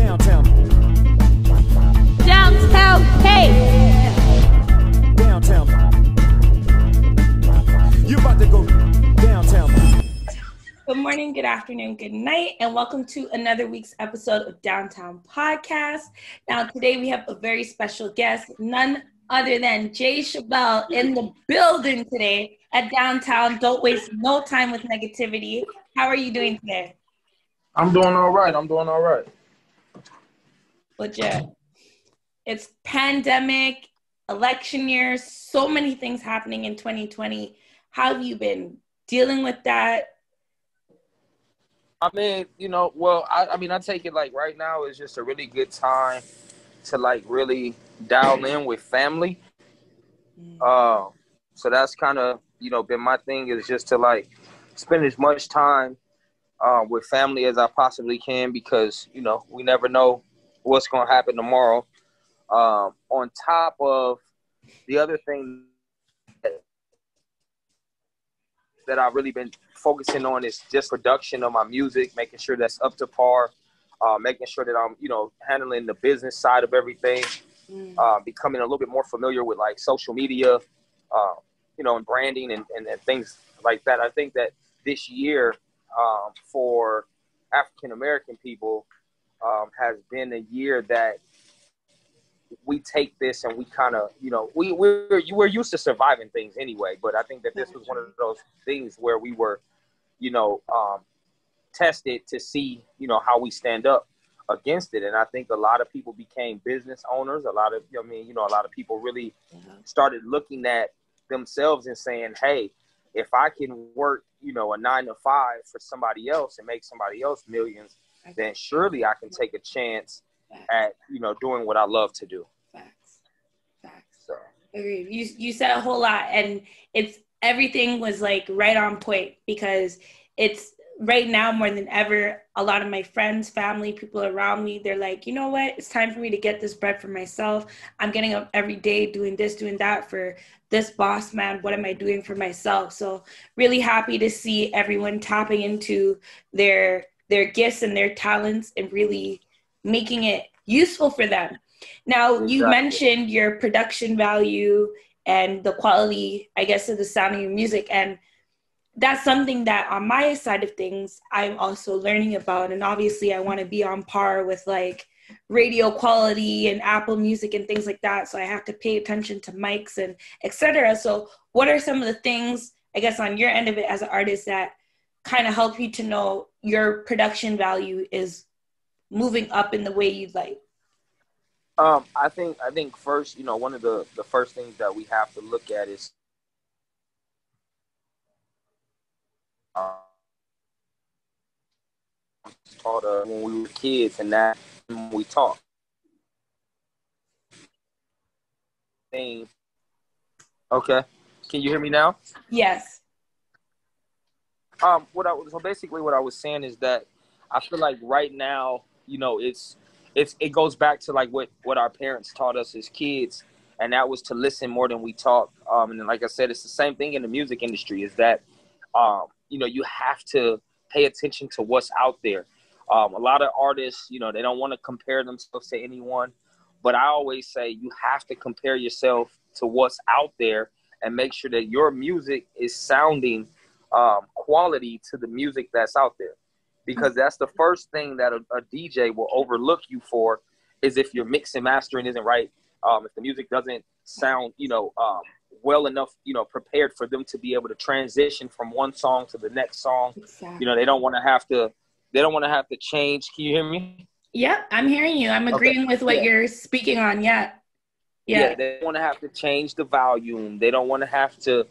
Downtown. Downtown, hey! Downtown. You about to go downtown. Good morning, good afternoon, good night, and welcome to another week's episode of Downtown Podcast. Now, today we have a very special guest, none other than Jay Chevelle in the building today at Downtown. Don't waste no time with negativity. How are you doing today? I'm doing all right. Legit. It's pandemic, election year, so many things happening in 2020. How have you been dealing with that? I mean, I take it like right now is just a really good time to like really dial in with family. So that's kind of, been my thing, is just to like spend as much time with family as I possibly can, because, we never know what's going to happen tomorrow. On top of the other thing that I've really been focusing on is just production of my music, making sure that's up to par, making sure that I'm, handling the business side of everything, becoming a little bit more familiar with like social media, and branding and things like that. I think that this year for African-American people has been a year that we take this and we kind of, we're used to surviving things anyway. But I think that this was one of those things where we were, tested to see, how we stand up against it. And I think a lot of people became business owners. A lot of people really started looking at themselves and saying, hey, if I can work, a 9 to 5 for somebody else and make somebody else millions, then surely I can take a chance at, doing what I love to do. Facts. So. Agreed. You said a whole lot, and everything was like right on point, because it's right now more than ever. A lot of my friends, family, people around me, they're like, you know what? It's time for me to get this bread for myself. I'm getting up every day doing this, doing that for this boss man. What am I doing for myself? So really happy to see everyone tapping into their gifts and their talents and really making it useful for them. Now, you mentioned your production value and the quality, I guess, of the sound of your music. And that's something that on my side of things, I'm also learning about. And obviously I want to be on par with like radio quality and Apple Music and things like that. So I have to pay attention to mics and etc. So what are some of the things, I guess, on your end of it as an artist that kind of help you to know your production value is moving up in the way you'd like? I think first, one of the first things that we have to look at is taught when we were kids, and that when we talk. Okay, can you hear me now? Yes. So basically what I was saying is that I feel like right now, it goes back to like what our parents taught us as kids, and that was to listen more than we talk. And then, like I said, it's the same thing in the music industry, is that you have to pay attention to what's out there. A lot of artists, they don't want to compare themselves to anyone, but I always say you have to compare yourself to what's out there and make sure that your music is sounding quality to the music that's out there. Because that's the first thing that a DJ will overlook you for, is if your mix and mastering isn't right, if the music doesn't sound, well enough, prepared for them to be able to transition from one song to the next song. Exactly. They don't want to have to change. Can you hear me? Yep, I'm hearing you. I'm agreeing with what you're speaking on. Yeah. They don't want to have to change the volume. They don't want to have to,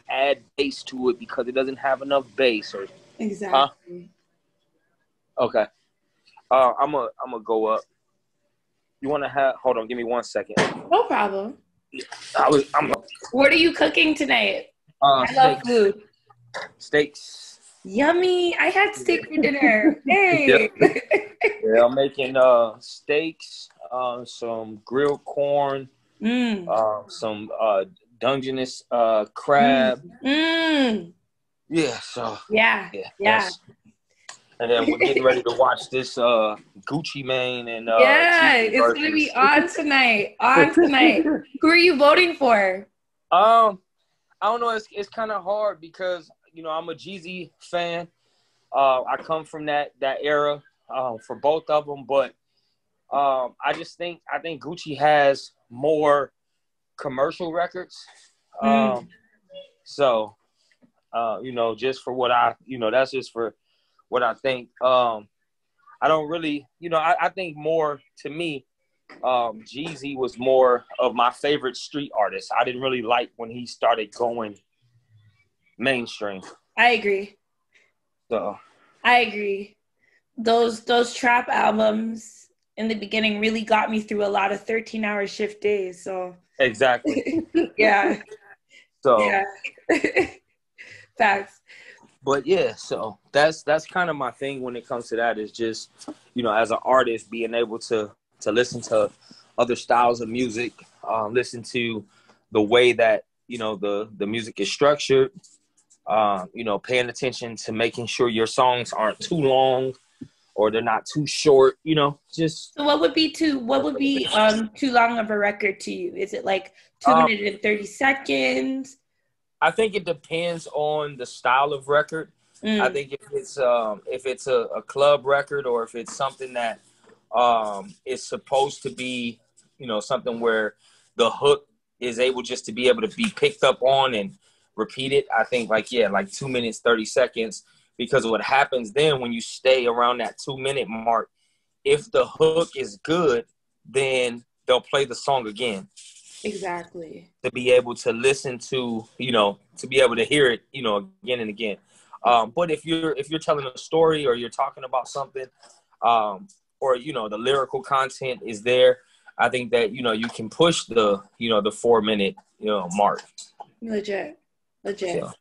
add bass to it because it doesn't have enough bass. Or exactly. Okay. I'm gonna go up. You want to hold on, give me 1 second. No problem. What are you cooking tonight? I love food. Steaks. Yummy. I had steak for dinner. Hey. Yeah, I'm making steaks, some grilled corn, some Dungeness crab. Mm. Yeah, so yeah. And then we're getting ready to watch this Gucci Mane and Yeah, Jeezy it's gonna versus. be on tonight. On tonight. Who are you voting for? I don't know. It's kind of hard because I'm a Jeezy fan. I come from that era for both of them, but I think Gucci has more commercial records. So just for what that's just for what I think. I don't really, I think more to me, Jeezy was more of my favorite street artist. I didn't really like when he started going mainstream. I agree. So I agree. Those trap albums in the beginning really got me through a lot of 13-hour shift days. So exactly. yeah. So yeah. Facts. But yeah, so that's kind of my thing when it comes to that is just, as an artist, being able to listen to other styles of music, listen to the way that, the music is structured, paying attention to making sure your songs aren't too long or they're not too short, just. So what would be too long of a record to you? Is it like 2 minutes and 30 seconds? I think it depends on the style of record. I think if it's a club record or if it's something that is supposed to be, something where the hook is able just to be able to be picked up on and repeated, I think like 2 minutes, 30 seconds, because what happens then when you stay around that 2 minute mark, if the hook is good, then they'll play the song again. Exactly. To be able to listen to, to be able to hear it, again and again. But if you're telling a story or you're talking about something, or the lyrical content is there, I think that you can push the the 4 minute mark. Legit. So.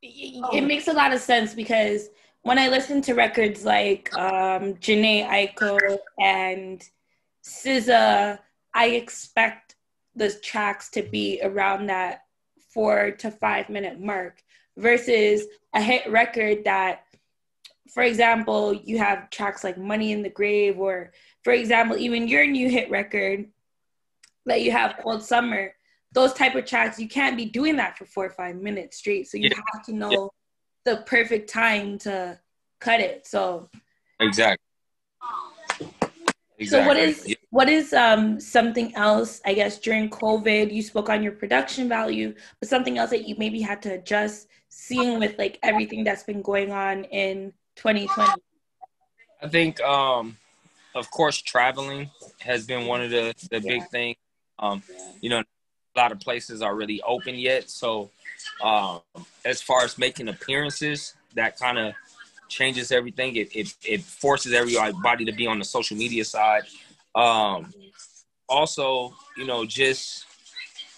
It makes a lot of sense because when I listen to records like Janae Aiko and SZA, I expect the tracks to be around that 4 to 5 minute mark versus a hit record that, for example, you have tracks like Money in the Grave, or for example, even your new hit record that you have Cold Summer, those type of tracks, you can't be doing that for 4 or 5 minutes straight. So you have to know the perfect time to cut it. So Exactly. So what is something else, I guess, during COVID, you spoke on your production value, but something else that you maybe had to adjust, seeing with like everything that's been going on in 2020? I think, of course, traveling has been one of the big things. A lot of places are really open yet. So as far as making appearances, that kind of changes everything. It forces everybody to be on the social media side. Also, just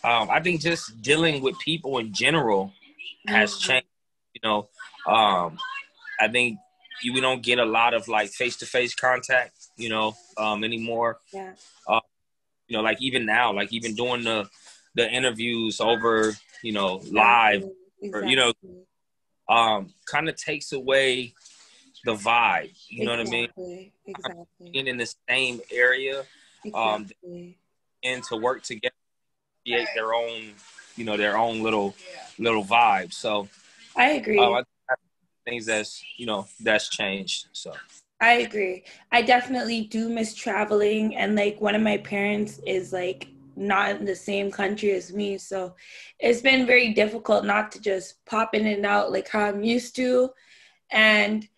I think just dealing with people in general has changed. I think we don't get a lot of like face-to-face contact, anymore. Yeah. Like even now, like even doing the interviews over, live, Exactly. or kind of takes away the vibe. You know what I mean? Exactly. Being in the same area, and to work together, create their own little vibe. So I agree. I think that's changed. So I agree. I definitely do miss traveling, and like one of my parents is like not in the same country as me, so it's been very difficult not to just pop in and out like how I'm used to. And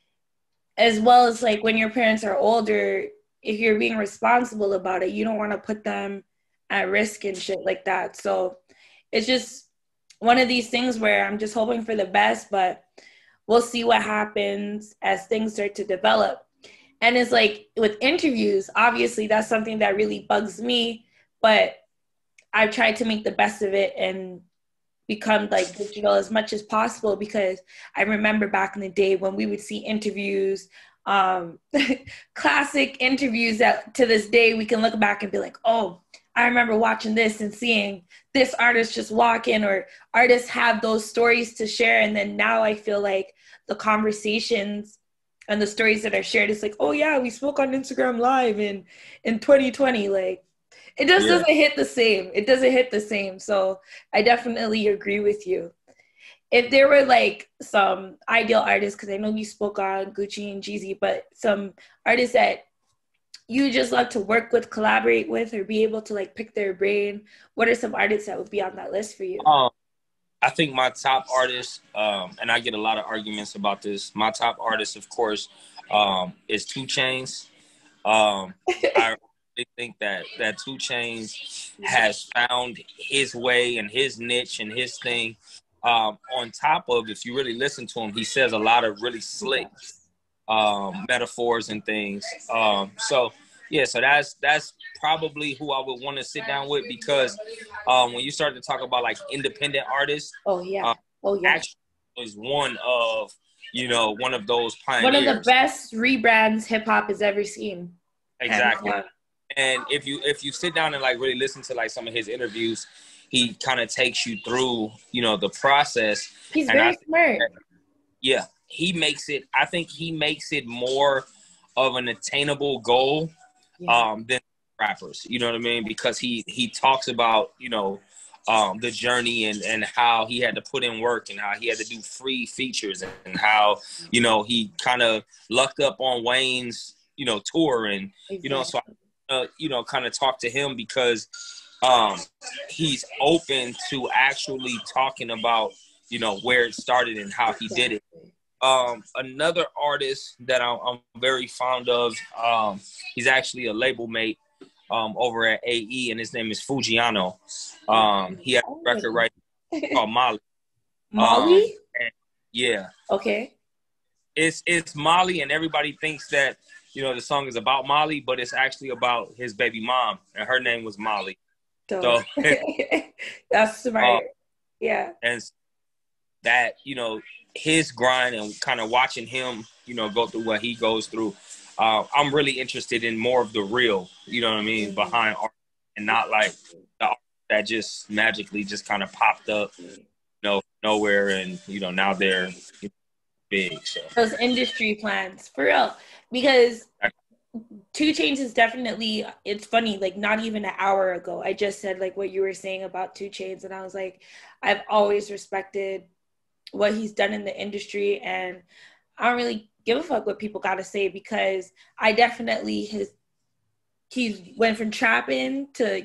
as well as like when your parents are older, if you're being responsible about it, you don't want to put them at risk and shit like that. So it's just one of these things where I'm just hoping for the best, but we'll see what happens as things start to develop. And it's like with interviews, obviously that's something that really bugs me, but I've tried to make the best of it and become like digital as much as possible, because I remember back in the day when we would see interviews, classic interviews that to this day we can look back and be like, oh, I remember watching this and seeing this artist just walk in, or artists have those stories to share. And then now I feel like the conversations and the stories that are shared, it's like, oh yeah, we spoke on Instagram Live in 2020. Like, it just doesn't hit the same. It doesn't hit the same. So I definitely agree with you. If there were like some ideal artists, because I know we spoke on Gucci and Jeezy, but some artists that you just love to work with, collaborate with, or be able to like pick their brain, what are some artists that would be on that list for you? I think my top artist, and I get a lot of arguments about this, my top artist, of course, is 2 Chainz. I really think that 2 Chainz has found his way and his niche and his thing. On top of, if you really listen to him, he says a lot of really slick metaphors and things. So that's probably who I would want to sit down with, because when you start to talk about like independent artists, actually is one of those pioneers. One of the best rebrands hip hop has ever seen. Exactly. And if you sit down and like really listen to like some of his interviews, he kind of takes you through, the process. He's very smart. He makes it, I think he makes it more of an attainable goal than rappers, you know what I mean? Because he talks about, the journey and how he had to put in work and how he had to do free features and how, he kind of lucked up on Wayne's, tour. And, so kind of talk to him because he's open to actually talking about, where it started and how he did it. Another artist that I'm very fond of, he's actually a label mate over at AE, and his name is Fujiano. He has a record right called Molly. Molly? Yeah. Okay. It's Molly, and everybody thinks that, the song is about Molly, but it's actually about his baby mom, and her name was Molly. So that's smart. Yeah. And that, his grind and kind of watching him, go through what he goes through. I'm really interested in more of the real, you know what I mean, behind art, and not like the art that just magically just kind of popped up, nowhere, and now they're big. So those industry plans, for real, because 2 Chainz is definitely, it's funny, like not even an hour ago, I just said like what you were saying about 2 Chainz, and I was like, I've always respected what he's done in the industry, and I don't really give a fuck what people gotta say, because I definitely he's went from trapping to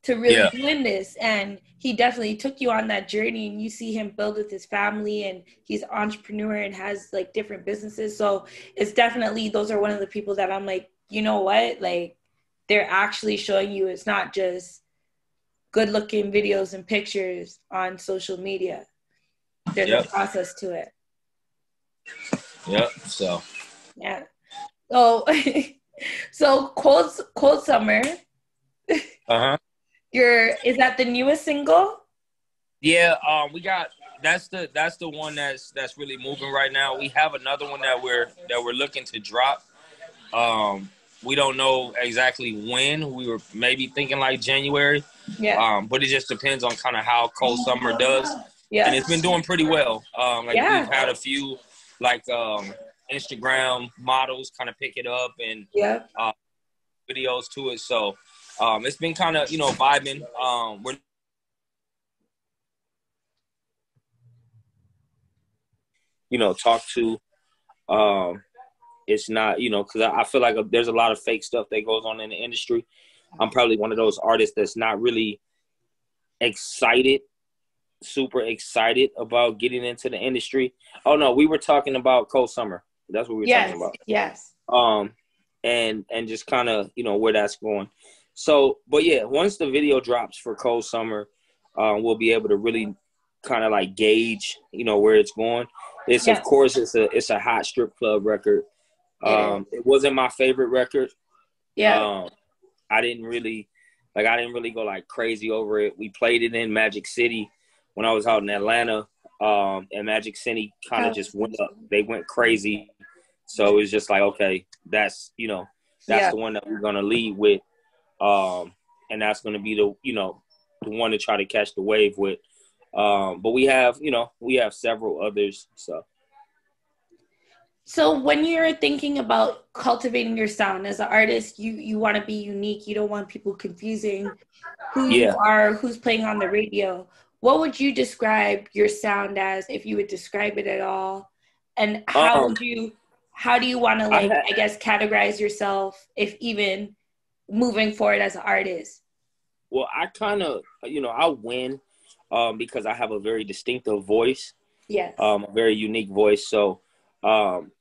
to really doing this, and he definitely took you on that journey, and you see him build with his family, and he's an entrepreneur and has like different businesses. So it's definitely, those are one of the people that I'm like, you know what, like they're actually showing you it's not just good looking videos and pictures on social media. There's a process to it. So yeah. So cold summer. Is that the newest single? Yeah, we got that's the one that's really moving right now. We have another one that we're looking to drop. We don't know exactly when. We were maybe thinking like January. Yeah. But it just depends on kind of how Cold Summer does. Yeah. And it's been doing pretty well. We've had a few like Instagram models kind of pick it up and videos to it. So it's been kind of, vibing. We're talk to. It's not, because I feel like there's a lot of fake stuff that goes on in the industry. I'm probably one of those artists that's not really super excited about getting into the industry. Oh no, we were talking about Cold Summer. That's what we were talking about. Yes. And just kind of, where that's going. So, but yeah, once the video drops for Cold Summer, we'll be able to really kind of like gauge, where it's going. Of course, it's a hot strip club record. It wasn't my favorite record. Yeah. I didn't really go like crazy over it. We played it in Magic City when I was out in Atlanta. And Magic City kind of just went up. They went crazy. So it was just like, okay, that's the one that we're going to lead with. And that's going to be the one to try to catch the wave with. But we have several others. So So when you're thinking about cultivating your sound as an artist, you want to be unique. You don't want people confusing who you Yeah. are, who's playing on the radio. What would you describe your sound as, if you would describe it at all? And Um, how do you want to, I like, had, I guess, categorize yourself, if even moving forward as an artist? well, I kind of, I win, because I have a very distinctive voice, Yes. a very unique voice. So, um,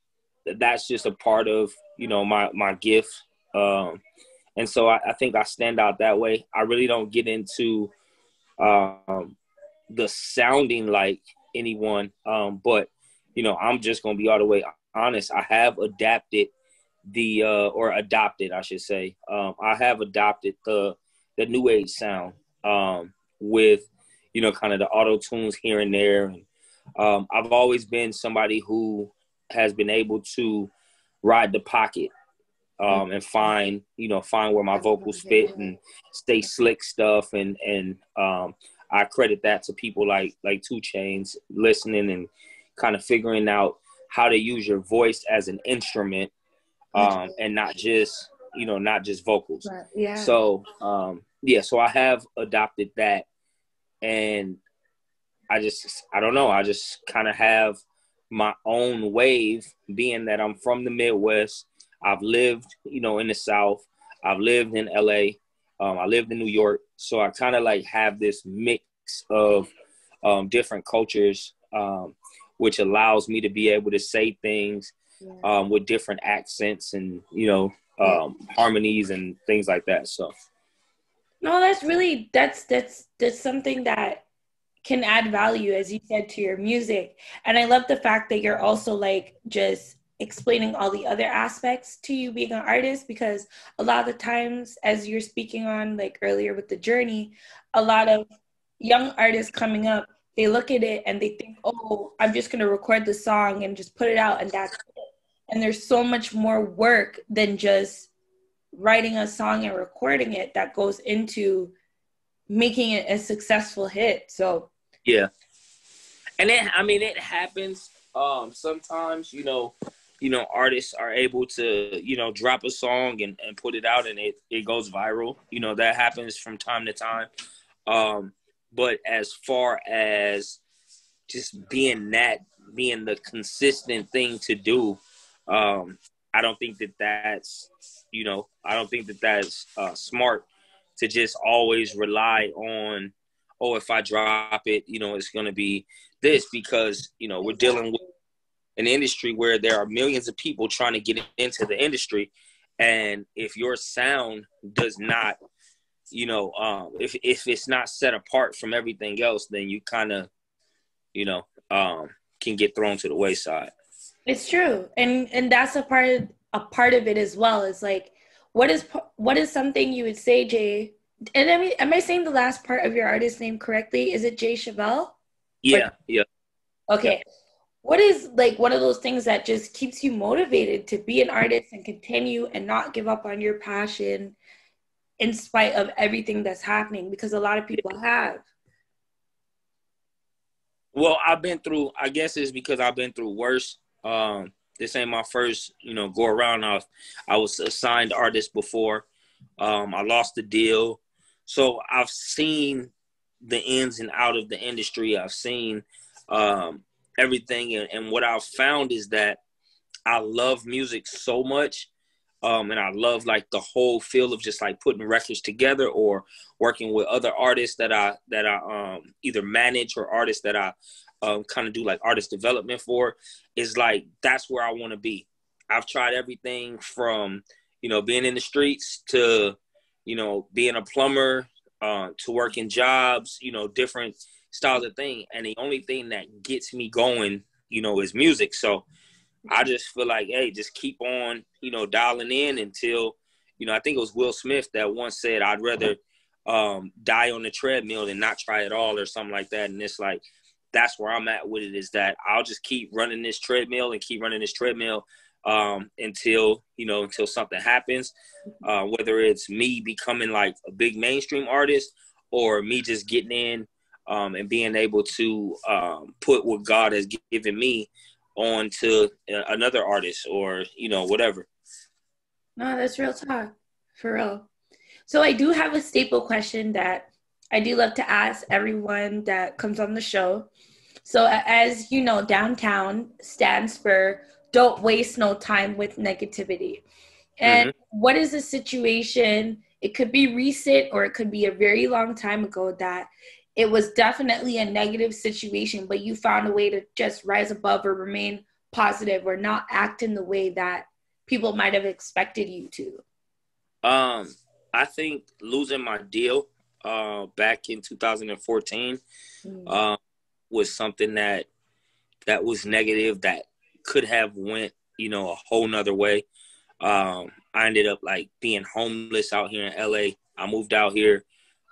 that's just a part of, my gift. And so I think I stand out that way. I really don't get into, um, the sounding like anyone. But, I'm just going to be all the way honest. I have adapted or adopted, I should say. I have adopted the new age sound, with, kind of the auto tunes here and there. And I've always been somebody who has been able to ride the pocket, and find where my vocals fit and stay slick stuff. And I credit that to people like 2 Chainz listening and kind of figuring out how to use your voice as an instrument, and not just vocals. But, yeah. So, so I have adopted that, and I don't know. I just kind of have my own wave, being that I'm from the Midwest. I've lived, in the South. I've lived in LA. I lived in New York. So I kind of like have this mix of different cultures, which allows me to be able to say things with different accents and, harmonies and things like that. So. No, that's something that can add value, as you said, to your music. And I love the fact that you're also like just explaining all the other aspects to you being an artist, because a lot of the times, as you're speaking on like earlier with the journey, a lot of young artists coming up, they look at it and they think, oh, I'm just going to record the song and just put it out and that's it. And there's so much more work than just writing a song and recording it that goes into making it a successful hit. So yeah, and it happens. Sometimes artists are able to drop a song and put it out and it goes viral. That happens from time to time. But as far as just being the consistent thing to do, I don't think that's smart to just always rely on, oh, if I drop it, it's going to be this, because, we're dealing with an industry where there are millions of people trying to get into the industry. And if your sound does not, if it's not set apart from everything else, then you kind of, can get thrown to the wayside. it's true. And that's a part of it as well. It's like, what is something you would say, Jay? And I mean, am I saying the last part of your artist name correctly? Is it Jay Chevelle? Yeah, yeah. Okay. Yeah. What is like one of those things that just keeps you motivated to be an artist and continue and not give up on your passion in spite of everything that's happening? Because a lot of people have. Well, I guess it's because I've been through worse. This ain't my first, go around. I was a signed artist before. I lost the deal. So I've seen the ins and out of the industry. I've seen everything. And what I've found is that I love music so much. And I love like the whole feel of just like putting records together or working with other artists that I either manage or artists that I kind of do like artist development for. Is like, that's where I want to be. I've tried everything from, being in the streets to, being a plumber, to working jobs, different styles of thing. And the only thing that gets me going, is music. So I just feel like, hey, just keep on, dialing in until, I think it was Will Smith that once said, I'd rather die on the treadmill than not try it all or something like that. And it's like, that's where I'm at with it, is that I'll just keep running this treadmill until something happens, whether it's me becoming like a big mainstream artist or me just getting in and being able to put what God has given me on to another artist or, you know, whatever. No, that's real talk, for real. So I do have a staple question that I do love to ask everyone that comes on the show. So as you know, downtown stands for don't waste no time with negativity. And what is a situation, it could be recent or it could be a very long time ago, that it was definitely a negative situation, but you found a way to just rise above or remain positive or not act in the way that people might have expected you to? I think losing my deal back in 2014 was something that was negative, that could have went, you know, a whole nother way. I ended up like being homeless out here in LA. I moved out here.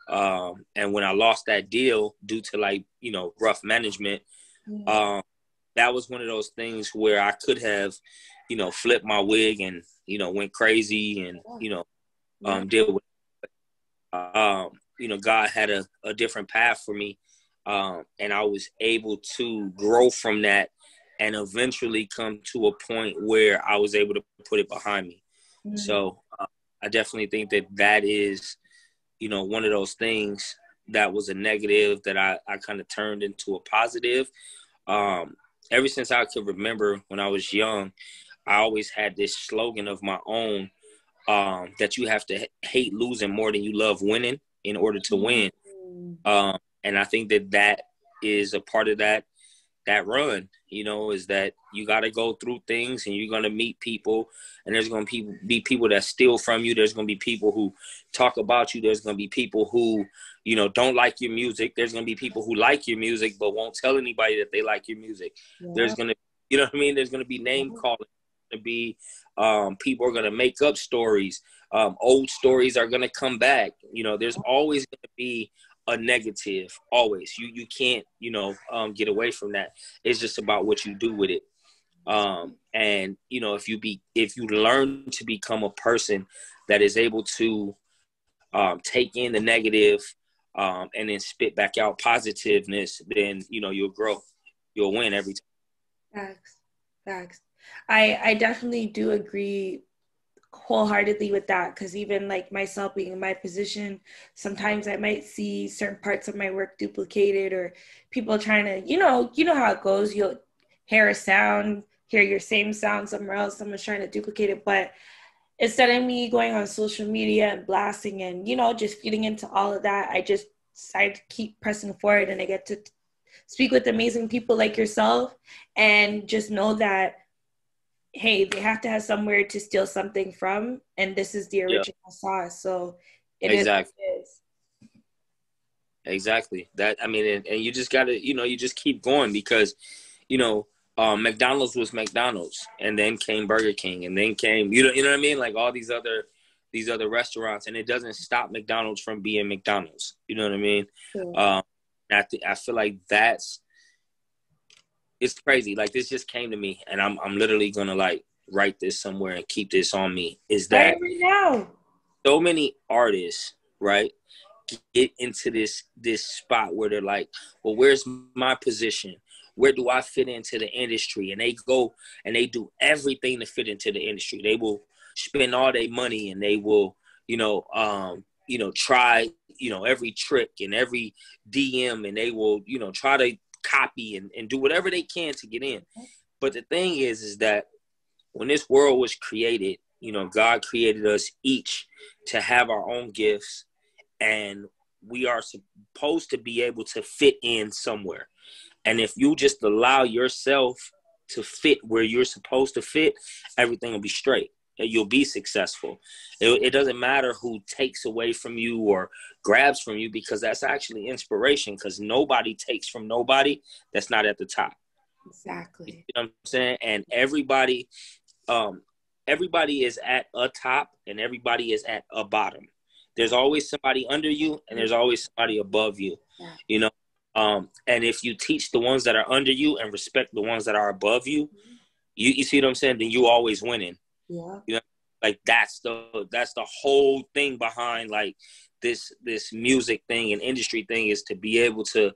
And when I lost that deal due to, like, you know, rough management, that was one of those things where I could have, you know, flipped my wig and, you know, went crazy and, you know, deal with it. You know, God had a different path for me. And I was able to grow from that and eventually come to a point where I was able to put it behind me. So I definitely think that is, you know, one of those things that was a negative that I kind of turned into a positive. Ever since I could remember when I was young, I always had this slogan of my own, that you have to hate losing more than you love winning in order to win. And I think that is a part of that run, you know, is that you got to go through things and you're going to meet people, and there's going to be people that steal from you. There's going to be people who talk about you. There's going to be people who, you know, don't like your music. There's going to be people who like your music but won't tell anybody that they like your music. There's going to, you know what I mean? There's going to be name calling. To be people are going to make up stories. Old stories are going to come back. You know, there's always going to be a negative, always. You can't, you know, get away from that. It's just about what you do with it. And, you know, if you learn to become a person that is able to take in the negative and then spit back out positiveness, then, you know, you'll grow. You'll win every time. Facts. I definitely do agree wholeheartedly with that, because even like myself being in my position, sometimes I might see certain parts of my work duplicated, or people trying to, you know how it goes. You'll hear a sound, hear your same sound somewhere else, someone's trying to duplicate it. But instead of me going on social media and blasting and, you know, just feeding into all of that, I just decide to keep pressing forward, and I get to speak with amazing people like yourself and just know that, hey, they have to have somewhere to steal something from, and this is the original sauce. So it is what it is. Exactly. That, I mean, and you just gotta, you know, you just keep going, because, you know, McDonald's was McDonald's, and then came Burger King, and then came, you know what I mean? Like all these other restaurants, and it doesn't stop McDonald's from being McDonald's. You know what I mean? Sure. I feel like it's crazy. Like, this just came to me, and I'm literally gonna like write this somewhere and keep this on me. Is that right now? So many artists, right, get into this spot where they're like, well, where's my position? Where do I fit into the industry? And they go and they do everything to fit into the industry. They will spend all their money, and they will, try, every trick and every DM, and they will, try to copy and do whatever they can to get in. But the thing is that when this world was created, God created us each to have our own gifts, and we are supposed to be able to fit in somewhere. And if you just allow yourself to fit where you're supposed to fit, everything will be straight. You'll be successful. It doesn't matter who takes away from you or grabs from you, because that's actually inspiration, because nobody takes from nobody that's not at the top. Exactly. You know what I'm saying? And everybody is at a top, and everybody is at a bottom. There's always somebody under you, and there's always somebody above you, and if you teach the ones that are under you and respect the ones that are above you, you see what I'm saying? Then you always winning. Yeah. Like that's the whole thing behind like this music thing and industry thing, is to be able to,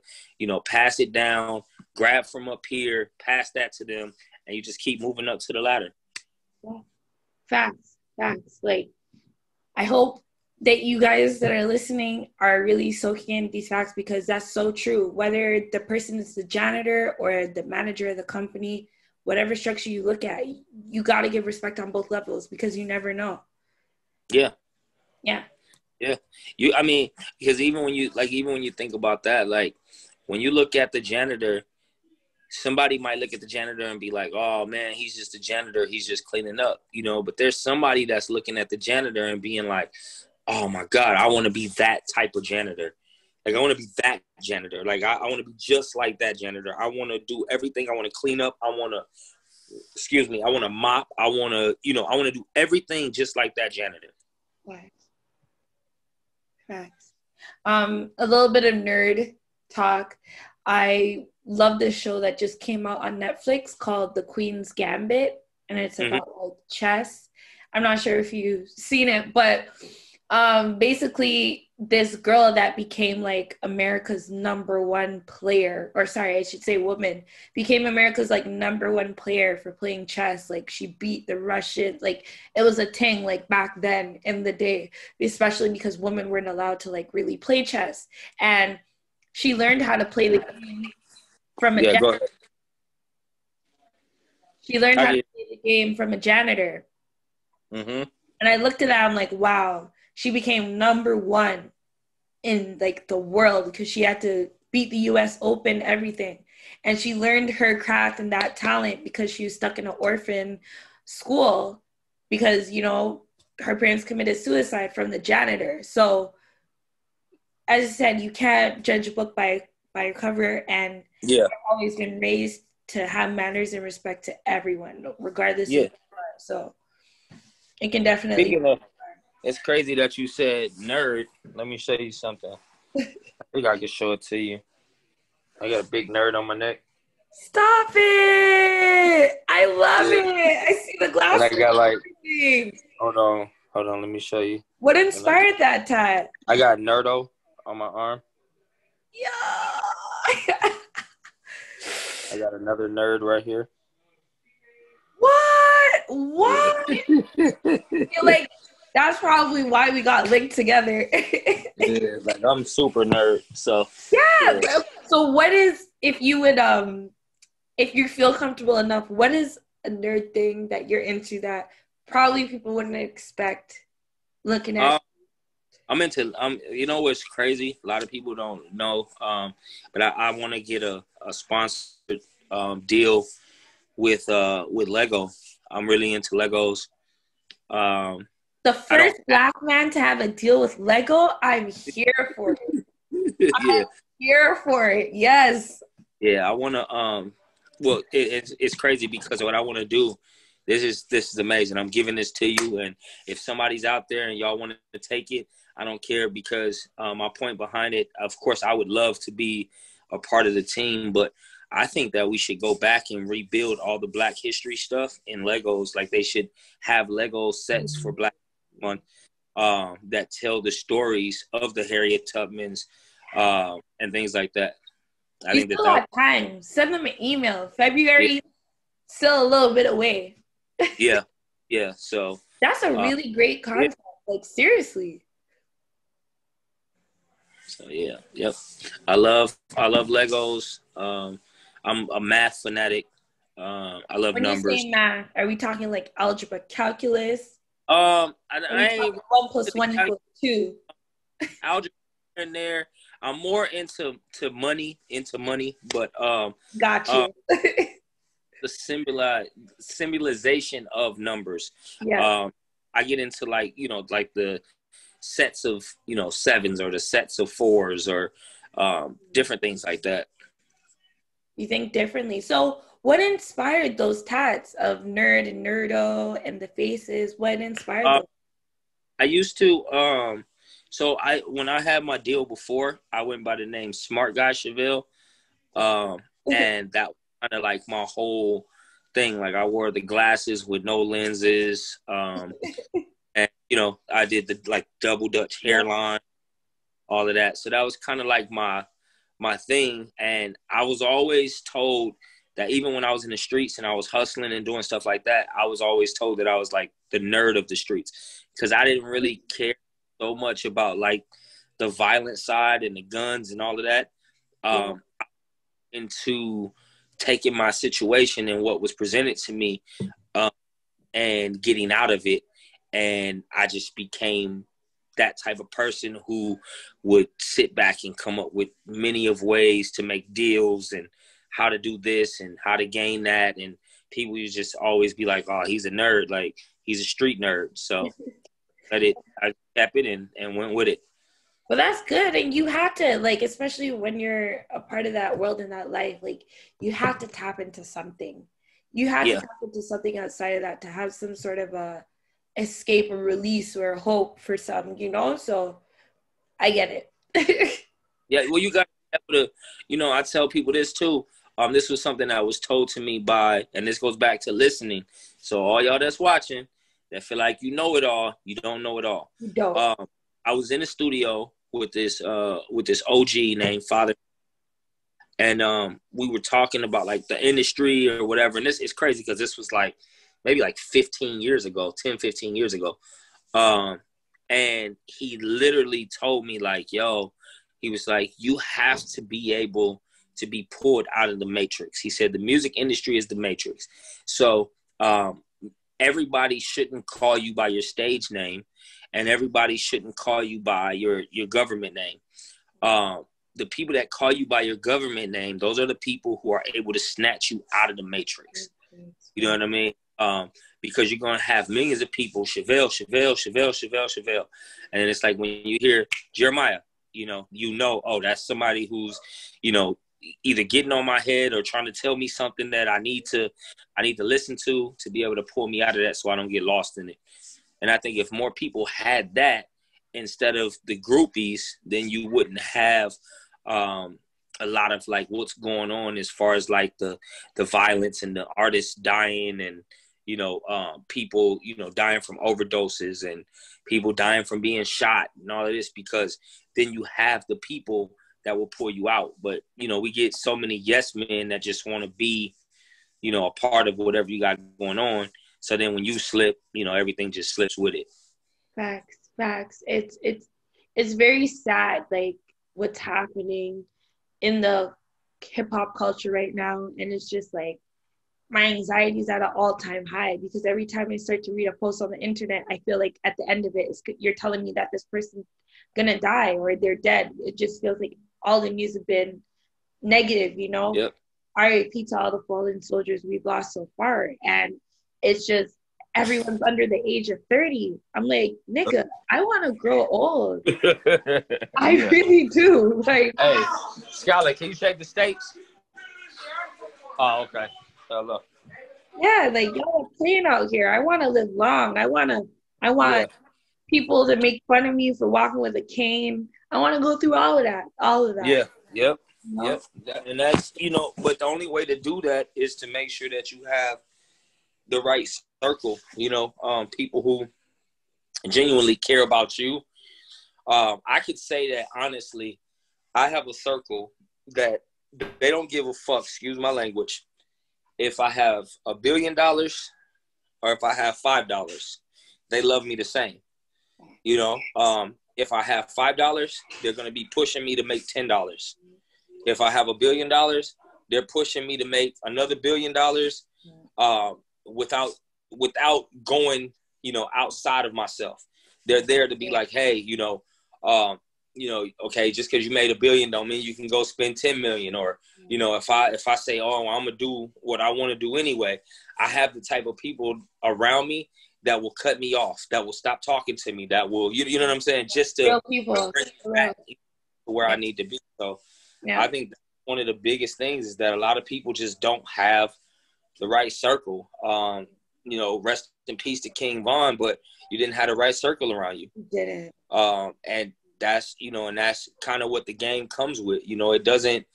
pass it down, grab from up here, pass that to them, and you just keep moving up to the ladder. Yeah. Facts. Like, I hope that you guys that are listening are really soaking in these facts, because that's so true. Whether the person is the janitor or the manager of the company, whatever structure you look at, you got to give respect on both levels, because you never know. Yeah. Yeah. Because even when you think about that, like when you look at the janitor, somebody might look at the janitor and be like, oh man, he's just a janitor, he's just cleaning up, but there's somebody that's looking at the janitor and being like, oh my God, I want to be that type of janitor. Like, I want to be that janitor. Like, I want to be just like that janitor. I want to do everything. I want to clean up. I want to mop. I want to do everything just like that janitor. Facts. A little bit of nerd talk. I love this show that just came out on Netflix called The Queen's Gambit, and it's about like chess. I'm not sure if you've seen it, but basically this girl that became like America's number one player, or sorry, I should say woman, became America's like number one player for playing chess. Like, she beat the Russian, like it was a thing like back then in the day, especially because women weren't allowed to like really play chess. And she learned how to play the game from a janitor. She learned how to play the game from a janitor. And I looked at that, I'm like, wow, she became number one in like the world because she had to beat the US Open, everything. And she learned her craft and that talent because she was stuck in an orphan school because, her parents committed suicide from the janitor. So as I said, you can't judge a book by your cover, and I've always been raised to have manners and respect to everyone, regardless of who you are. So it can definitely. It's crazy that you said nerd. Let me show you something. I think I can show it to you. I got a big nerd on my neck. Stop it! I love it. I see the glasses. And I got like, hold on. Let me show you. What inspired that tat? I got Nerdo on my arm. Yeah. I got another nerd right here. What? Like, that's probably why we got linked together. Yeah, like I'm super nerd. So yeah. So what is, if you would if you feel comfortable enough, what is a nerd thing that you're into that probably people wouldn't expect looking at? I'm into what's crazy? A lot of people don't know. But I want to get a sponsored deal with Lego. I'm really into Legos. The first Black man to have a deal with Lego, I'm here for it. I'm here for it. Yes. Yeah, I want to. Well, it's crazy because what I want to do. This is amazing. I'm giving this to you, and if somebody's out there and y'all want to take it, I don't care, because my point behind it, of course, I would love to be a part of the team, but I think that we should go back and rebuild all the Black history stuff in Legos. Like, they should have Lego sets for Black people that tell the stories of the Harriet Tubmans and things like that. I think still have time. Send them an email. February, still a little bit away. Yeah. So that's a really great concept. Like, seriously. So yep. I love Legos. I'm a math fanatic. I love numbers. When you say math, are we talking like algebra, calculus? I ain't 1 + 1 = 2. Algebra in there. I'm more into money, but got you. The symbolization of numbers. Yeah. I get into like the sets of sevens or the sets of fours or different things like that. You think differently. So what inspired those tats of nerd and nerdo and the faces? What inspired them? I used to so when I had my deal before, I went by the name Smart Guy Chevelle. And that was kind of like my whole thing. Like, I wore the glasses with no lenses. And I did the like double Dutch hairline, all of that. So that was kind of like my thing. And I was always told that even when I was in the streets and I was hustling and doing stuff like that, I was always told that I was like the nerd of the streets, because I didn't really care so much about like the violent side and the guns and all of that. Into taking my situation and what was presented to me, and getting out of it. And I just became that type of person who would sit back and come up with many of ways to make deals and how to do this and how to gain that. And people would just always be like, oh, he's a nerd. Like, he's a street nerd. So I kept it and went with it. Well, that's good. And you have to, like, especially when you're a part of that world and that life, like, you have to tap into something. You have to tap into something outside of that to have some sort of a escape or release or hope for some, you know? So I get it. Yeah, well, you got to be able to, you know, I tell people this too. This was something that was told to me by, and this goes back to listening. So all y'all that's watching that feel like you know it all, you don't know it all. You don't. I was in the studio with this OG named Father, and we were talking about like the industry or whatever. And this is crazy because this was like maybe like 15 years ago. And he literally told me like, yo, he was like, you have to be able to be pulled out of the matrix. He said the music industry is the matrix. So everybody shouldn't call you by your stage name, and everybody shouldn't call you by your government name. The people that call you by your government name, those are the people who are able to snatch you out of the matrix. You know what I mean? Because you're going to have millions of people, Chevelle. And then it's like when you hear Jeremiah, you know, oh, that's somebody who's, you know, either getting on my head or trying to tell me something that I need to listen to be able to pull me out of that so I don't get lost in it. And I think if more people had that instead of the groupies, then you wouldn't have a lot of like what's going on as far as like the violence and the artists dying and, you know, people, you know, dying from overdoses and people dying from being shot and all of this, because then you have the people that will pull you out. But, you know, we get so many yes men that just want to be, you know, a part of whatever you got going on. So then when you slip, you know, everything just slips with it. Facts. It's very sad, like what's happening in the hip hop culture right now. And it's just like, my anxiety is at an all-time high, because every time I start to read a post on the internet, I feel like at the end of it, you're telling me that this person's gonna die or they're dead. It just feels like all the news have been negative, you know? Yep. RIP to all the fallen soldiers we've lost so far. And it's just, everyone's under the age of 30. I'm like, nigga, I want to grow old. I really do. Like, hey, Skylar, can you shake the stakes? Oh, okay. Look. Yeah, like, y'all are playing out here. I want to live long. I want people to make fun of me for walking with a cane. I want to go through all of that. Yeah. Yep. You know? Yep. And that's, you know, but the only way to do that is to make sure that you have the right circle, you know, people who genuinely care about you. I could say that honestly, I have a circle that they don't give a fuck, excuse my language, if I have $1 billion or if I have $5. They love me the same. You know, if I have $5, they're going to be pushing me to make $10. If I have $1 billion, they're pushing me to make another $1 billion without going, you know, outside of myself. They're there to be like, hey, you know, okay, just because you made $1 billion don't mean you can go spend 10 million. Or, you know, if I say, oh, I'm gonna do what I want to do anyway, I have the type of people around me that will cut me off, that will stop talking to me, that will, you know what I'm saying, just to bring me back to where I need to be. So I think that's one of the biggest things is that a lot of people just don't have the right circle. You know, rest in peace to King Von, but you didn't have the right circle around you. You didn't. And that's, you know, and that's kind of what the game comes with. You know, it doesn't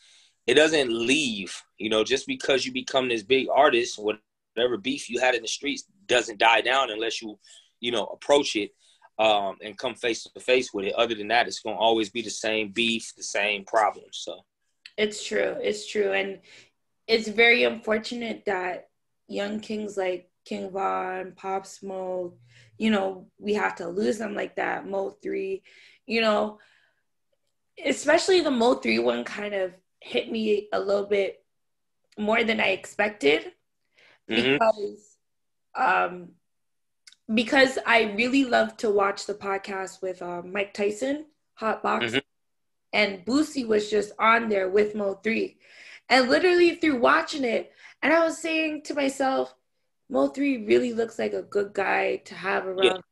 leave, you know, just because you become this big artist, whatever beef you had in the streets doesn't die down unless you know, approach it and come face to face with it. Other than that, it's going to always be the same beef, the same problems. So it's true. And it's very unfortunate that young kings like King Von, Pop Smoke, you know, we have to lose them like that. Mo 3, you know, especially the Mo 3 one kind of hit me a little bit more than I expected because I really love to watch the podcast with Mike Tyson, Hot Box, and Boosie was just on there with Mo 3. And literally through watching it, and I was saying to myself, Mo 3 really looks like a good guy to have around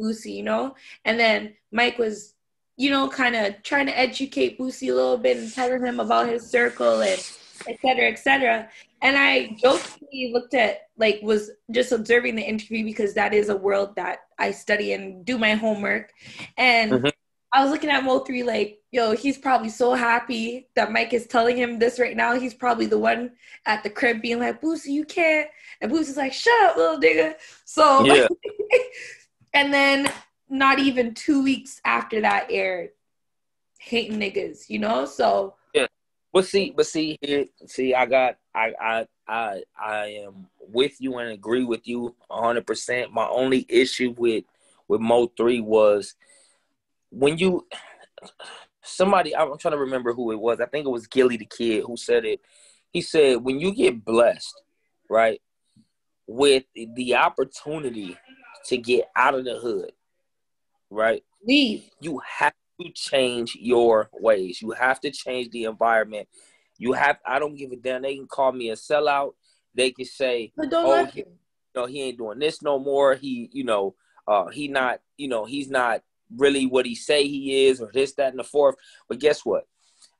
Boosie, you know? And then Mike was, you know, kind of trying to educate Boosie a little bit and telling him about his circle and et cetera, et cetera. And I jokingly looked at, like, was just observing the interview because that is a world that I study and do my homework. And I was looking at Mo 3 like, yo, he's probably so happy that Mike is telling him this right now. He's probably the one at the crib being like, Boosie, you can't. And Boosie's like, shut up, little nigga. So, and then not even 2 weeks after that aired, hating niggas, you know? So But see, I am with you and agree with you 100%. My only issue with Mo 3 was when somebody, I'm trying to remember who it was. I think it was Gilly the Kid who said it. He said, when you get blessed, right, with the opportunity to get out of the hood, right, leave. You have to change your ways. You have to change the environment. I don't give a damn. They can call me a sellout. They can say, he ain't doing this no more. He's not really what he say he is, or this, that, and the fourth. But guess what?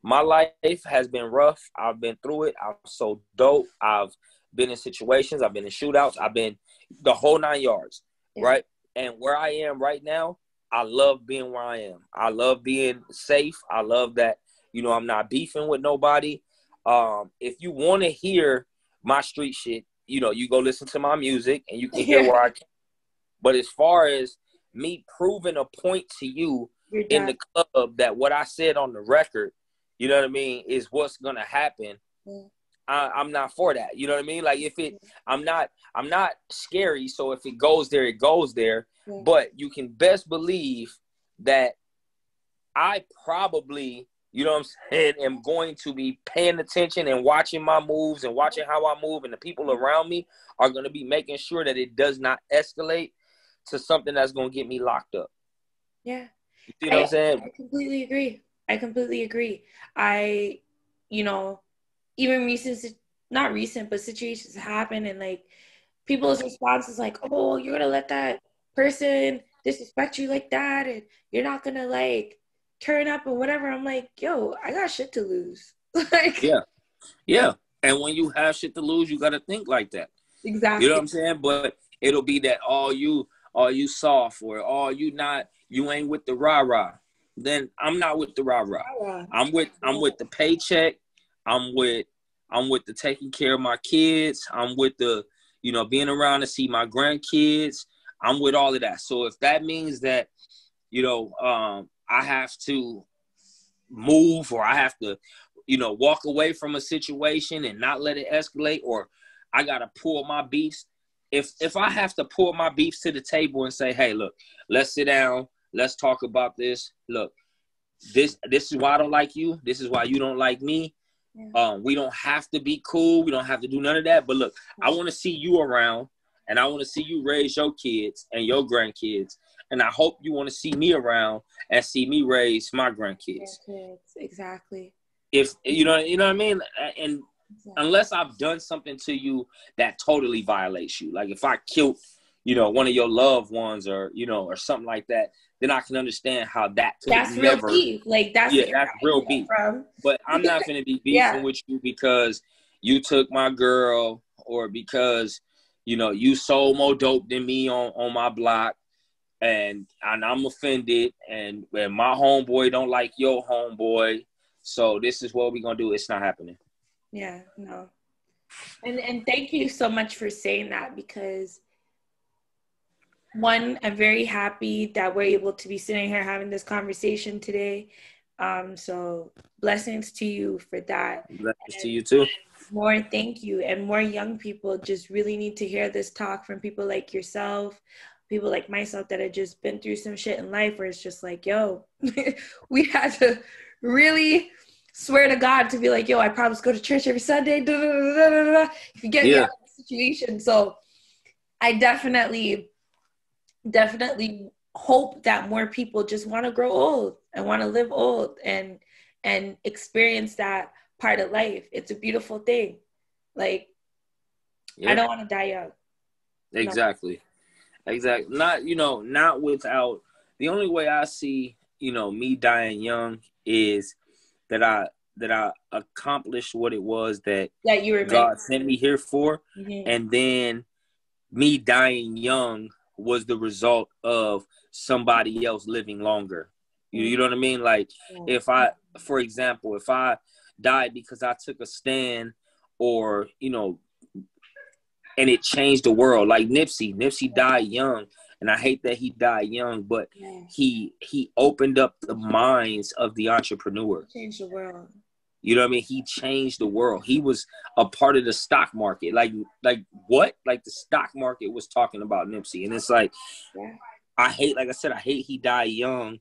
My life has been rough. I've been through it. I'm so dope. I've been in situations. I've been in shootouts. I've been the whole 9 yards, right? And where I am right now, I love being where I am. I love being safe. I love that, I'm not beefing with nobody. If you want to hear my street shit, you go listen to my music and you can hear where I can. But as far as me proving a point to you in the club that what I said on the record, you know what I mean, is what's going to happen. I'm not for that. You know what I mean? Like I'm not scary. So if it goes there, it goes there. But you can best believe that I probably, you know what I'm saying, am going to be paying attention and watching my moves and watching how I move, and the people around me are going to be making sure that it does not escalate to something that's going to get me locked up. Yeah. You see what I'm saying? I completely agree. Even not recent, but situations happen, and like people's response is like, oh, you're going to let that person disrespect you like that, and you're not going to like turn up or whatever. I'm like, yo, I got shit to lose. Like, yeah. And when you have shit to lose, you got to think like that. Exactly. You know what I'm saying? But it'll be that all you soft, or you ain't with the rah-rah. Then I'm not with the rah-rah. I'm with the paycheck. I'm with the taking care of my kids. I'm with the, being around to see my grandkids. I'm with all of that. So if that means that, I have to move, or I have to, walk away from a situation and not let it escalate, or I got to pull my beefs. If I have to pull my beefs to the table and say, hey, look, let's sit down. Let's talk about this. Look, this is why I don't like you. This is why you don't like me. We don't have to be cool. We don't have to do none of that. But look, I want to see you around, and I want to see you raise your kids and your grandkids. And I hope you want to see me around and see me raise my grandkids. Exactly. If you know what I mean? And unless I've done something to you that totally violates you, like if I killed, one of your loved ones, or or something like that, then I can understand how that could never. Real beef. Like that's real beef. But I'm not going to be beefing with you because you took my girl, or because you sold more dope than me on my block, and I'm offended, and my homeboy don't like your homeboy, so this is what we're gonna do. It's not happening. Yeah, no. And thank you so much for saying that, because one, I'm very happy that we're able to be sitting here having this conversation today. So blessings to you for that. Blessings to you too. More thank you. And more young people just really need to hear this talk from people like yourself, people like myself that have just been through some shit in life where it's just like, yo, we had to really swear to God to be like, yo, I promise to go to church every Sunday. Da, da, da, da, da, da, if you get me out of the situation. So I definitely hope that more people just want to grow old and want to live old and experience that part of life. It's a beautiful thing. Like, I don't want to die young. Exactly. No. Exactly. Not without, the only way I see, me dying young is that I accomplished what it was that you were God sent me here for. Mm-hmm. And then me dying young was the result of somebody else living longer. You know what I mean? Like, if I, for example, if I died because I took a stand or, and it changed the world, like Nipsey died young, and I hate that he died young, but he opened up the minds of the entrepreneur. Changed the world. You know what I mean? He changed the world. He was a part of the stock market. Like what? Like the stock market was talking about Nipsey. And it's like, I hate he died young.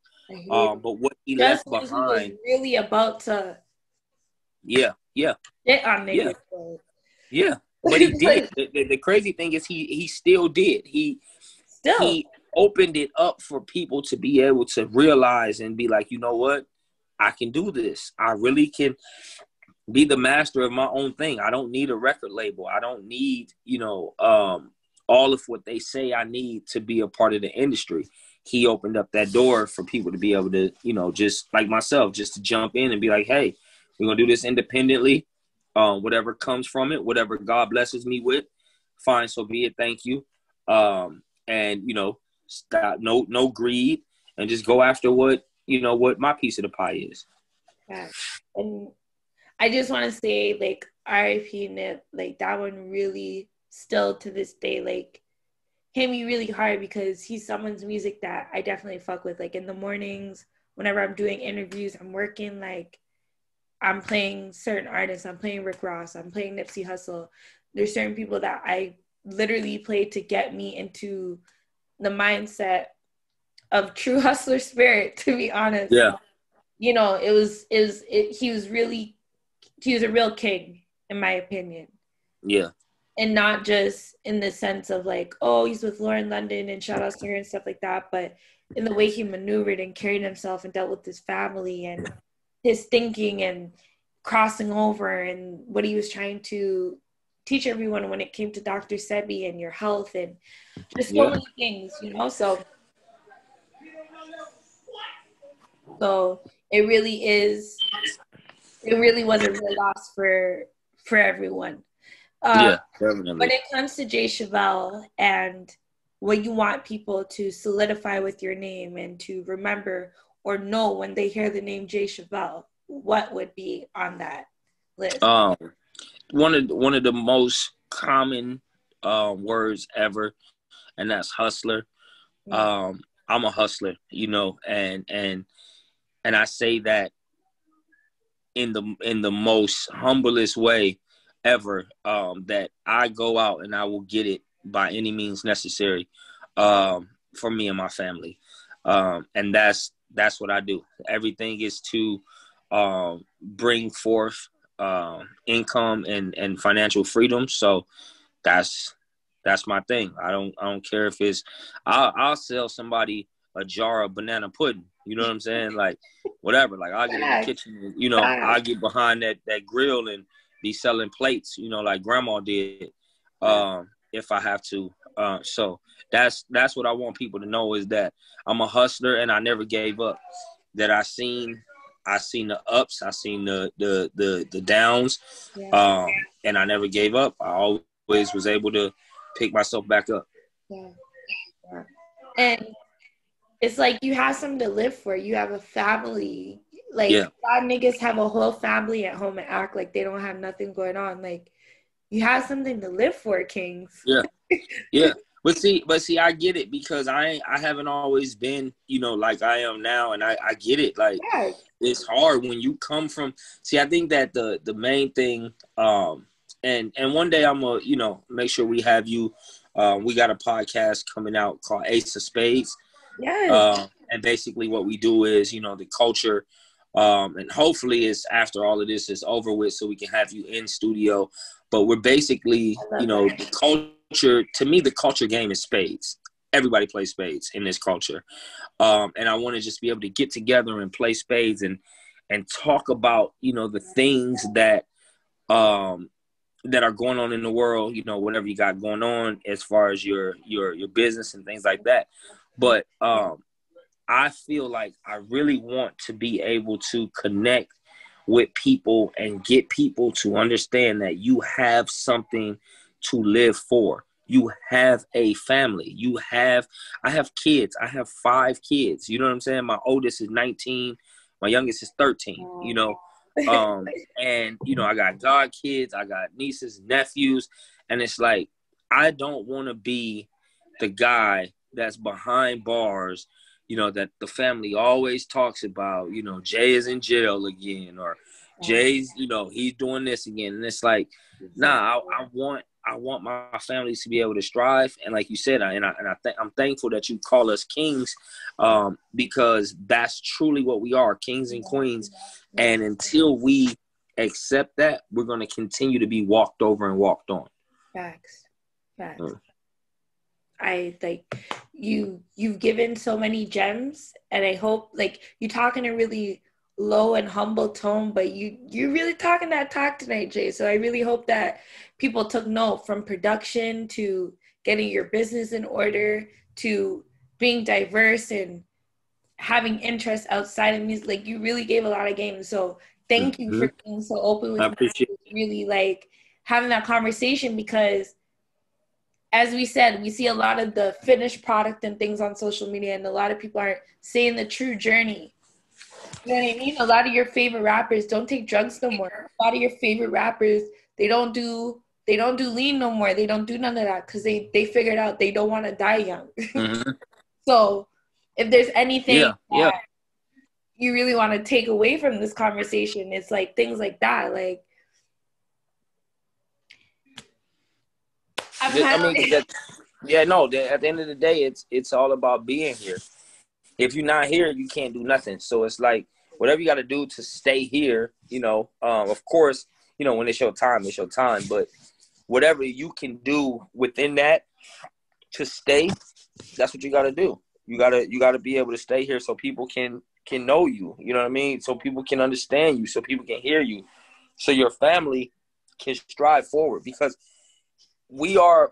But what he left behind. He was really about to. Yeah. Get on niggas. Yeah. But he did. The crazy thing is he still did. He opened it up for people to be able to realize and be like, you know what? I can do this. I really can be the master of my own thing. I don't need a record label. I don't need, all of what they say I need to be a part of the industry. He opened up that door for people to be able to, just like myself, just to jump in and be like, hey, we're going to do this independently. Whatever comes from it, whatever God blesses me with, fine, so be it. Thank you. And, stop, no greed, and just go after what my piece of the pie is. Yeah. And I just want to say, like, R.I.P. Nip, like, that one really still to this day, like, hit me really hard because he's someone's music that I definitely fuck with. Like, in the mornings, whenever I'm doing interviews, I'm working, like, I'm playing certain artists. I'm playing Rick Ross. I'm playing Nipsey Hussle. There's certain people that I literally play to get me into the mindset of true hustler spirit, to be honest. Yeah. He was a real king, in my opinion. Yeah. And not just in the sense of like, oh, he's with Lauren London and shout outs to her and stuff like that, but in the way he maneuvered and carried himself and dealt with his family and his thinking and crossing over and what he was trying to teach everyone when it came to Dr. Sebi and your health and just so many things, So it really was a real loss for everyone. Definitely. When it comes to Jay Chevelle and what you want people to solidify with your name and to remember or know when they hear the name Jay Chevelle, what would be on that list? One of the most common words ever, and that's hustler. I'm a hustler, and I say that in the most humblest way ever, that I go out and I will get it by any means necessary for me and my family. And that's what I do. Everything is to bring forth income and financial freedom. So that's my thing. I don't care if it's I'll sell somebody a jar of banana pudding. You know what I'm saying? Like whatever. Like I'll get in the kitchen, I'll get behind that grill and be selling plates, like grandma did, if I have to. So that's what I want people to know, is that I'm a hustler and I never gave up. That I seen the ups, I seen the downs, and I never gave up. I always was able to pick myself back up. Yeah. And it's like you have something to live for. You have a family. Like a lot of niggas have a whole family at home and act like they don't have nothing going on. Like you have something to live for, Kings. Yeah. Yeah. But see, I get it, because I haven't always been, like I am now, and I get it. Like it's hard when you come from. See, I think that the main thing and one day I'm gonna, make sure we have you. We got a podcast coming out called Ace of Spades. Yes. And basically what we do is, the culture, and hopefully it's after all of this is over with so we can have you in studio. But we're basically, the culture, to me, the culture game is spades. Everybody plays spades in this culture. And I want to just be able to get together and play spades and talk about, the things that are going on in the world, whatever you got going on as far as your business and things like that. But I feel like I really want to be able to connect with people and get people to understand that you have something to live for. You have a family. I have kids. I have 5 kids. You know what I'm saying? My oldest is 19. My youngest is 13, and, I got god kids. I got nieces, nephews. And it's like, I don't want to be the guy that's behind bars, that the family always talks about, Jay is in jail again, or Jay's, he's doing this again. And it's like, nah, I want my families to be able to strive. And like you said, I'm thankful that you call us kings, because that's truly what we are, kings and queens. And until we accept that, we're going to continue to be walked over and walked on. Facts. I you've given so many gems, and I hope you talk in a really low and humble tone, but you're really talking that talk tonight, Jay. So I really hope that people took note, from production to getting your business in order to being diverse and having interests outside of music. You really gave a lot of game. So thank you for being so open with me. Really having that conversation, because as we said, we see a lot of the finished product and things on social media, and a lot of people aren't seeing the true journey. You know what I mean? A lot of your favorite rappers don't take drugs no more. A lot of your favorite rappers, they don't do lean no more. They don't do none of that because they figured out they don't want to die young. So if there's anything that you really want to take away from this conversation, it's things like that. At the end of the day, it's all about being here. If you're not here, you can't do nothing. So it's like, whatever you got to do to stay here, of course, when it's your time, it's your time. But whatever you can do within that to stay, that's what you got to do. You gotta be able to stay here so people can know you. You know what I mean? So people can understand you, so people can hear you, so your family can strive forward. Because we are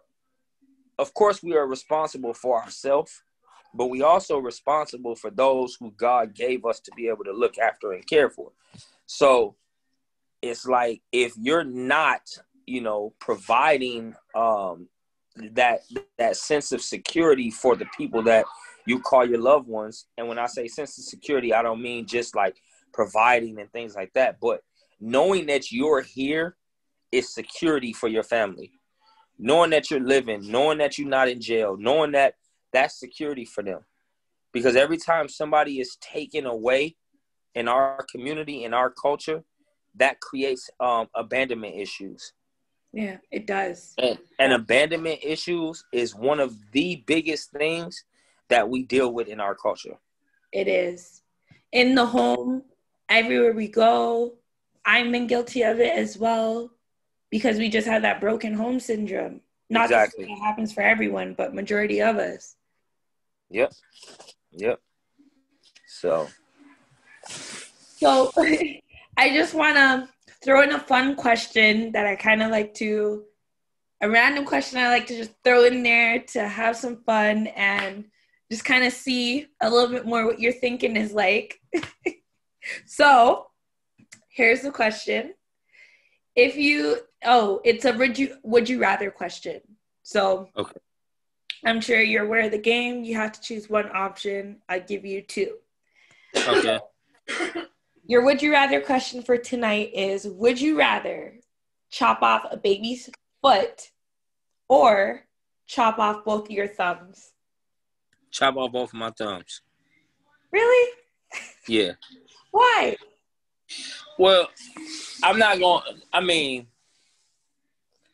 responsible for ourselves, but we also responsible for those who God gave us to be able to look after and care for. So it's like, if you're not, providing that sense of security for the people that you call your loved ones. And when I say sense of security, I don't mean just providing and things like that, but knowing that you're here is security for your family. Knowing that you're living, knowing that you're not in jail, knowing that that's security for them. Because every time somebody is taken away in our community, in our culture, that creates abandonment issues. Yeah, it does. And abandonment issues is one of the biggest things that we deal with in our culture. It is. In the home, everywhere we go, I've been guilty of it as well, because we just have that broken home syndrome. Not exactly. That it happens for everyone, but majority of us. Yep. So I just want to throw in a fun question that I kind of a random question I like to just throw in there to have some fun and just kind of see a little bit more what your thinking is like. So here's the question. It's a would you rather question. So okay. I'm sure you're aware of the game. You have to choose one option. I give you 2. Okay. Your would you rather question for tonight is, would you rather chop off a baby's foot or chop off both your thumbs? Chop off both of my thumbs. Really? Yeah. Why? Well, I'm not going, I mean,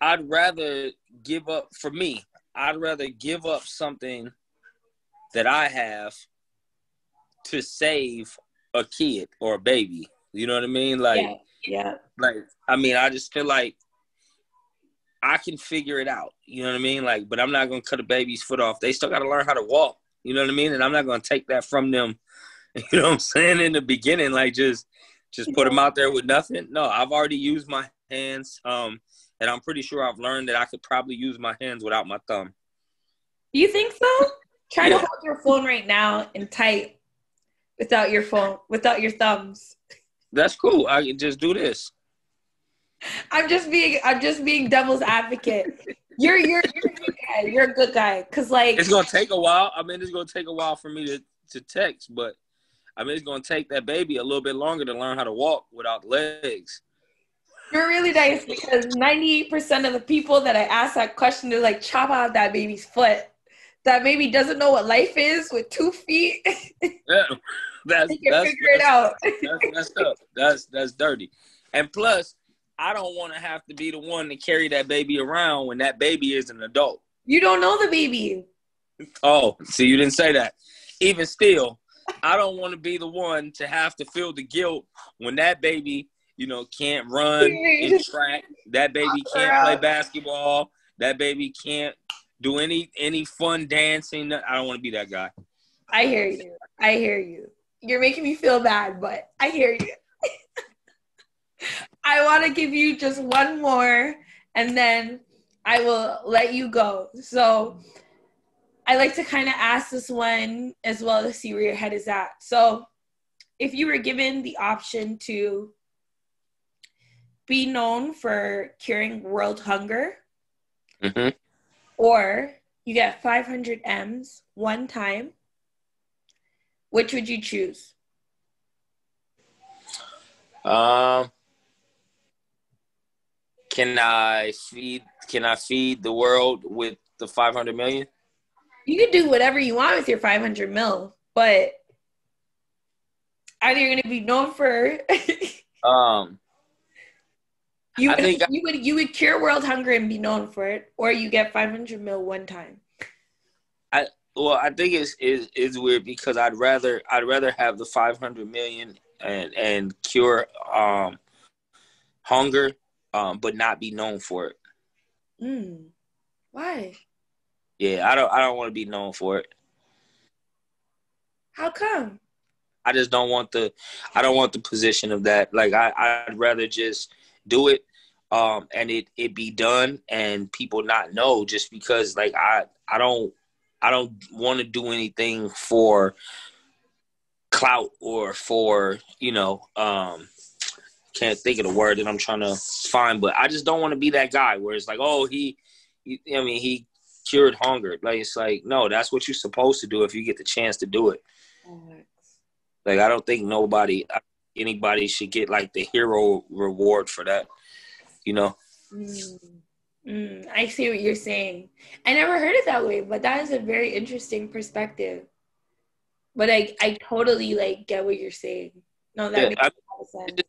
I'd rather give up, for me, I'd rather give up something that I have to save a kid or a baby. You know what I mean? Yeah. I mean, I just feel like I can figure it out. You know what I mean? Like, but I'm not going to cut a baby's foot off. They still got to learn how to walk. You know what I mean? And I'm not going to take that from them. You know what I'm saying? In the beginning, like just put them out there with nothing. No, I've already used my hands. And I'm pretty sure I've learned that I could probably use my hands without my thumb. You think so? Try to Yeah. hold your phone right now and type without your thumbs. That's cool. I can just do this. I'm just being devil's advocate. You're a good guy. You're a good guy. Cause like It's gonna take a while. I mean, it's gonna take a while for me to text, but I mean, it's gonna take that baby a little bit longer to learn how to walk without legs. you're really nice because 98% of the people that I ask that question, they're like, chop out that baby's foot. That baby doesn't know what life is with 2 feet. Yeah, that's figure it out. That's messed up. That's dirty. And plus, I don't want to have to be the one to carry that baby around when that baby is an adult. You don't know the baby. Oh, see, you didn't say that. Even still, I don't want to be the one to have to feel the guilt when that baby, can't run in track. That baby can't play basketball. That baby can't do any fun dancing. I don't want to be that guy. I hear you. You're making me feel bad, but I hear you. I want to give you just one more, and then I will let you go. So I like to kind of ask this one as well to see where your head is at. So if you were given the option to be known for curing world hunger, or you get 500 M's one time, which would you choose? Can I feed the world with the 500 million? You can do whatever you want with your 500 mil, but either you're going to be known for you would cure world hunger and be known for it, or you get 500 mil one time. I think it's weird because I'd rather have the 500 million and cure hunger, but not be known for it. Why? Yeah, I don't want to be known for it. How come? I just don't want the position of that. Like I'd rather just do it, and it be done and people not know, just because like I don't want to do anything for clout or for, can't think of the word that I'm trying to find, but I just don't want to be that guy where it's like, oh, he cured hunger. Like, it's like, no, that's what you're supposed to do if you get the chance to do it. Like, I don't think anybody should get like the hero reward for that, I see what you're saying. I never heard it that way, but that is a very interesting perspective. But I totally get what you're saying. No, that makes a lot of sense.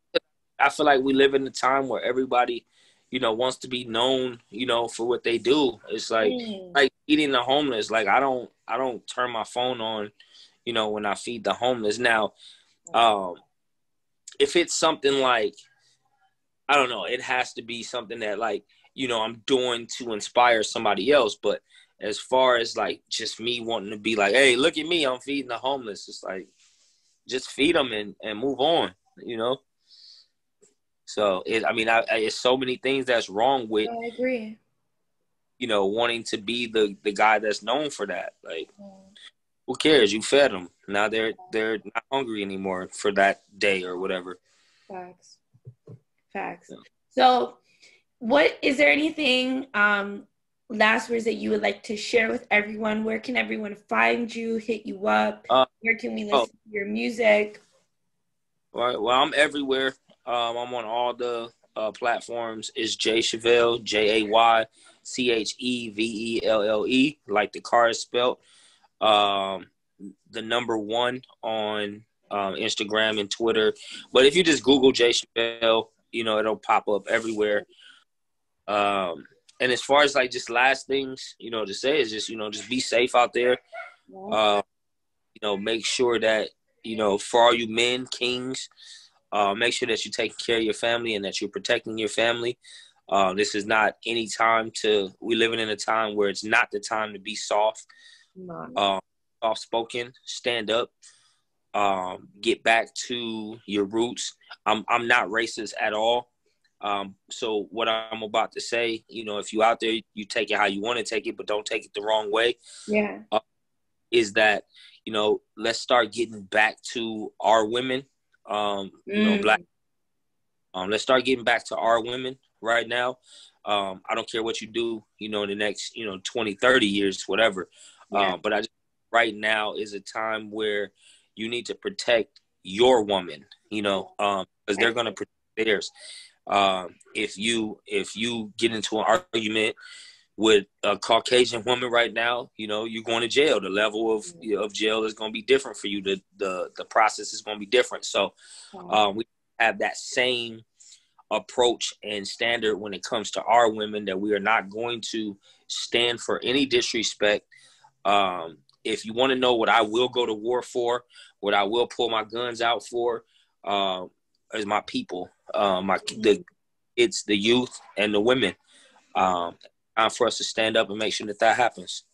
I feel like we live in a time where everybody, wants to be known, for what they do. It's like feeding the homeless. Like I don't turn my phone on, when I feed the homeless. Now, if it's something like, I don't know, it has to be something that like, I'm doing to inspire somebody else. But as far as like just me wanting to be like, hey, look at me, I'm feeding the homeless. It's like, just feed them and move on, So it's so many things that's wrong with. I agree. Wanting to be the guy that's known for that. Like, who cares? You fed them. Now they're not hungry anymore for that day or whatever. Facts. Yeah. So, what is there anything last words that you would like to share with everyone? Where can everyone find you, hit you up? Where can we listen to your music? Right. Well, I'm everywhere. I'm on all the platforms. It's Jay Chevelle, JayChevelle, like the car is spelled. The number 1 on Instagram and Twitter. But if you just Google Jay Chevelle, it'll pop up everywhere. as far as like just last things, you know, to say is just, you know, just be safe out there. You know, make sure that, you know, for all you men, kings, make sure that you're taking care of your family and that you're protecting your family. This is not any time we living in a time where it's not the time to be soft, soft-spoken, stand up, get back to your roots. I'm not racist at all. So what I'm about to say, you know, if you out there, you take it how you want to take it, but don't take it the wrong way. Yeah. Is that, you know, let's start getting back to our women, you know, Black. Let's start getting back to our women right now. I don't care what you do, you know, in the next, you know, 20, 30 years, whatever. But right now is a time where you need to protect your woman, you know, because they're going to protect theirs. If you get into an argument with a Caucasian woman right now, you know, you're going to jail. The level of jail is going to be different for you. The process is going to be different. So we have that same approach and standard when it comes to our women, that we are not going to stand for any disrespect. If you want to know what I will go to war for, what I will pull my guns out for, is my people, it's the youth and the women. Time for us to stand up and make sure that happens.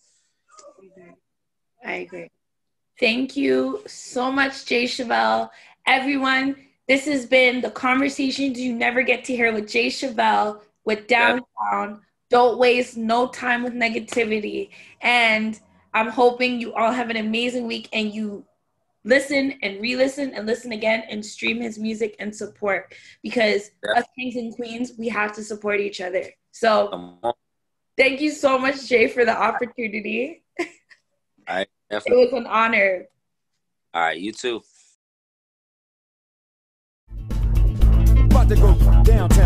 I agree. Thank you so much, Jay Chevelle. Everyone, this has been the conversations you never get to hear with Jay Chevelle with Downtown. Don't waste no time with negativity. And I'm hoping you all have an amazing week and you listen and re-listen and listen again and stream his music and support, because us kings and queens, we have to support each other. So thank you so much, Jay, for the opportunity. All right, definitely. It was an honor. All right, you too. About to go downtown.